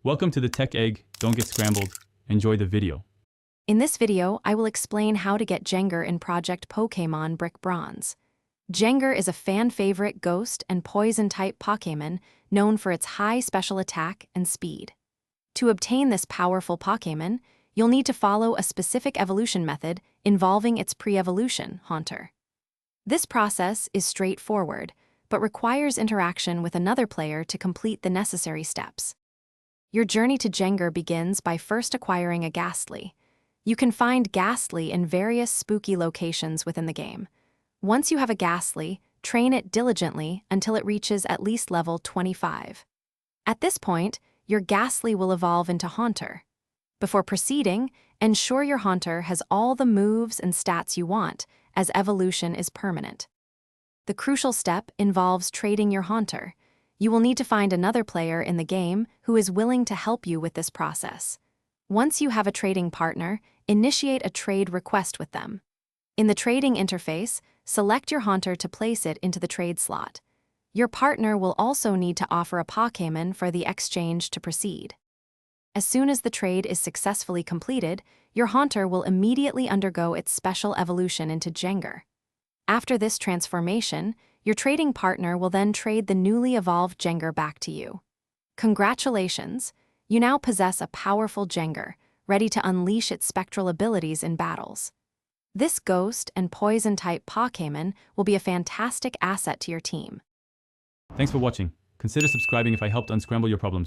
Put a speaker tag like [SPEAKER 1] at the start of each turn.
[SPEAKER 1] Welcome to the Tech Egg. Don't get scrambled. Enjoy the video.
[SPEAKER 2] In this video, I will explain how to get Gengar in Project Pokémon Brick Bronze. Gengar is a fan-favorite ghost and poison-type Pokémon known for its high special attack and speed. To obtain this powerful Pokémon, you'll need to follow a specific evolution method involving its pre-evolution, Haunter. This process is straightforward, but requires interaction with another player to complete the necessary steps. Your journey to Gengar begins by first acquiring a Ghastly. You can find Ghastly in various spooky locations within the game. Once you have a Ghastly, train it diligently until it reaches at least level 25. At this point, your Ghastly will evolve into Haunter. Before proceeding, ensure your Haunter has all the moves and stats you want, as evolution is permanent. The crucial step involves trading your Haunter. You will need to find another player in the game who is willing to help you with this process. Once you have a trading partner, initiate a trade request with them. In the trading interface, select your Haunter to place it into the trade slot. Your partner will also need to offer a Pokémon for the exchange to proceed. As soon as the trade is successfully completed, your Haunter will immediately undergo its special evolution into Gengar. After this transformation, your trading partner will then trade the newly evolved Gengar back to you. Congratulations! You now possess a powerful Gengar, ready to unleash its spectral abilities in battles. This ghost and poison-type Pokémon will be a fantastic asset to your team.
[SPEAKER 1] Thanks for watching. Consider subscribing if I helped unscramble your problems.